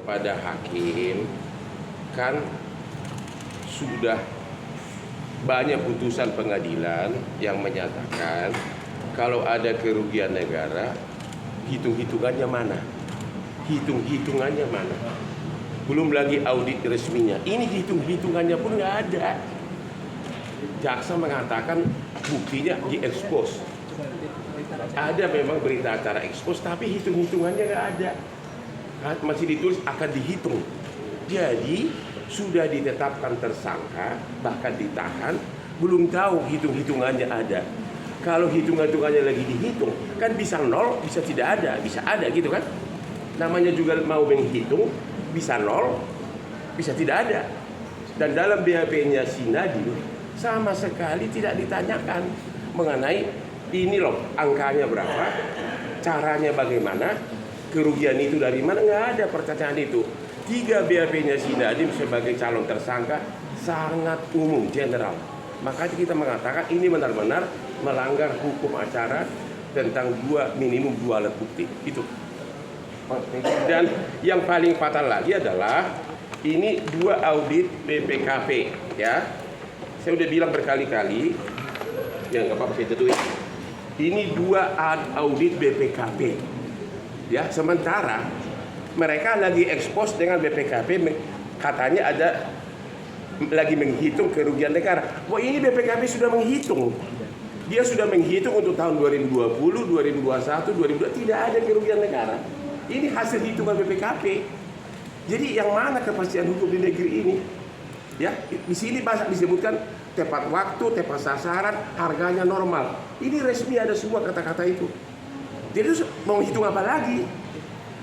pada hakim kan sudah banyak putusan pengadilan yang menyatakan kalau ada kerugian negara, hitung-hitungannya mana? Hitung-hitungannya mana? Belum lagi audit resminya. Ini hitung-hitungannya pun nggak ada. Jaksa mengatakan buktinya diekspos. Ada memang berita acara ekspos, tapi hitung-hitungannya nggak ada. Masih ditulis akan dihitung. Jadi sudah ditetapkan tersangka, bahkan ditahan, belum tahu hitung-hitungannya ada. Kalau hitung-hitungannya lagi dihitung, kan bisa nol, bisa tidak ada, bisa ada gitu kan. Namanya juga mau menghitung, bisa nol, bisa tidak ada. Dan dalam BAP-nya si Nadiem sama sekali tidak ditanyakan mengenai ini loh angkanya berapa, caranya bagaimana, kerugian itu dari mana, nggak ada pertanyaan itu. 3 BAP-nya si Nadiem sebagai calon tersangka sangat umum, general. Makanya kita mengatakan ini benar-benar melanggar hukum acara tentang minimum 2 alat bukti itu. Dan yang paling fatal lagi adalah ini 2 audit BPKP ya. Saya udah bilang berkali-kali, ya nggak apa-apa saya tutup. Ini 2 audit BPKP ya, sementara mereka lagi ekspos dengan BPKP katanya ada lagi menghitung kerugian negara. Wah, ini BPKP sudah menghitung. Dia sudah menghitung untuk tahun 2020, 2021, 2022 tidak ada kerugian negara. Ini hasil hitungan BPKP. Jadi yang mana kepastian hukum di negeri ini? Ya, di sini banyak disebutkan tepat waktu, tepat sasaran, harganya normal. Ini resmi ada semua kata-kata itu. Jadi mau hitung apa lagi?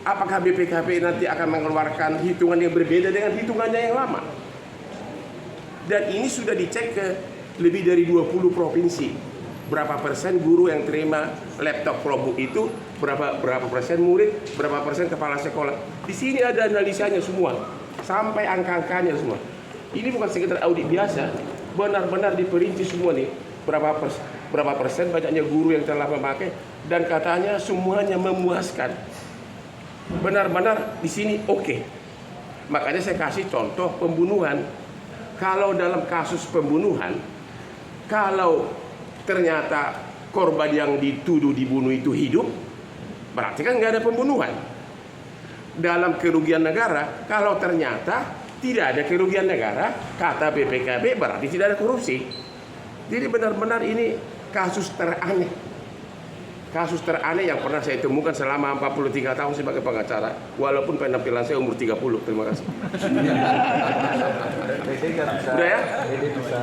Apakah BPKP nanti akan mengeluarkan hitungan yang berbeda dengan hitungannya yang lama? Dan ini sudah dicek ke lebih dari 20 provinsi. Berapa persen guru yang terima laptop Chromebook itu, berapa persen murid, berapa persen kepala sekolah. Di sini ada analisanya semua, sampai angka-angkanya semua. Ini bukan sekedar audit biasa, benar-benar diperinci semua nih. Berapa persen banyaknya guru yang telah memakai, dan katanya semuanya memuaskan. Benar-benar di sini oke. Makanya saya kasih contoh pembunuhan. Kalau dalam kasus pembunuhan, kalau ternyata korban yang dituduh dibunuh itu hidup, berarti kan nggak ada pembunuhan. Dalam kerugian negara, kalau ternyata tidak ada kerugian negara, kata BPKP berarti tidak ada korupsi. Jadi benar-benar ini kasus teraneh. Kasus teraneh yang pernah saya temukan selama 43 tahun sebagai pengacara, walaupun penampilan saya umur 30. Terima kasih. Udah ya? Pede bisa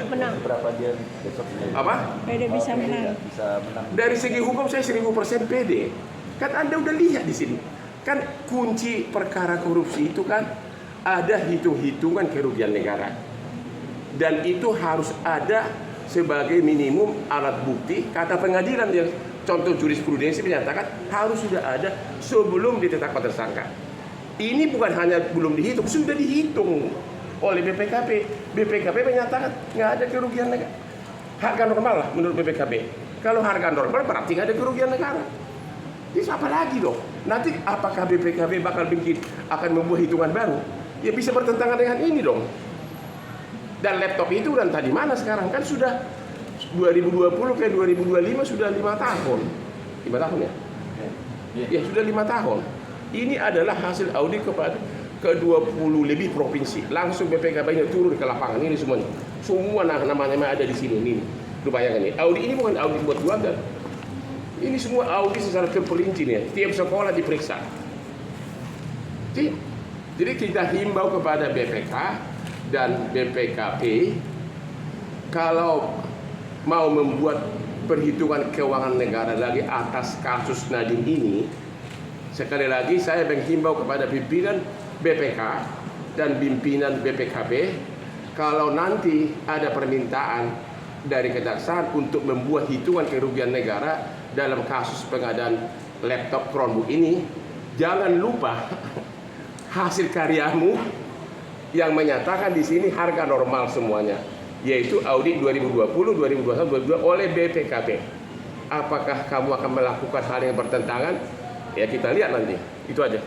menang. Berapa dia besok? Apa? Pede bisa menang. Bisa menang. Dari segi hukum saya 1000% pede. Kan Anda udah lihat di sini. Kan kunci perkara korupsi itu kan ada hitung-hitungan kerugian negara. Dan itu harus ada sebagai minimum alat bukti. Kata pengadilan yang contoh jurisprudensi menyatakan harus sudah ada sebelum ditetapkan tersangka. Ini bukan hanya belum dihitung, sudah dihitung oleh BPKP. BPKP menyatakan nggak ada kerugian negara. Harga normal lah menurut BPKP. Kalau harga normal berarti nggak ada kerugian negara. Jadi apa lagi dong? Nanti apakah BPKP akan membuat hitungan baru? Ya bisa bertentangan dengan ini dong. Dan laptop itu dan tadi mana sekarang kan sudah 2020 ke 2025 sudah 5 tahun. 5 tahun ya? Ya sudah 5 tahun. Ini adalah hasil audit kepada ke-20 lebih provinsi. Langsung BPKP-nya turun ke lapangan ini semuanya. Semua nama-nama ada di sini ini. Lu bayangkan nih, audit ini bukan audit buat keluarga. Ini semua audit secara terperinci nih. Tiap sekolah diperiksa. Jadi kita himbau kepada BPK dan BPKP kalau mau membuat perhitungan keuangan negara lagi atas kasus Nadiem ini, sekali lagi saya menghimbau kepada pimpinan BPK dan pimpinan BPKP kalau nanti ada permintaan dari kejaksaan untuk membuat hitungan kerugian negara dalam kasus pengadaan laptop Chromebook ini, jangan lupa hasil karyamu yang menyatakan di sini harga normal semuanya, yaitu audit 2020, 2021, 2022 oleh BPKP. Apakah kamu akan melakukan hal yang bertentangan? Ya kita lihat nanti. Itu aja.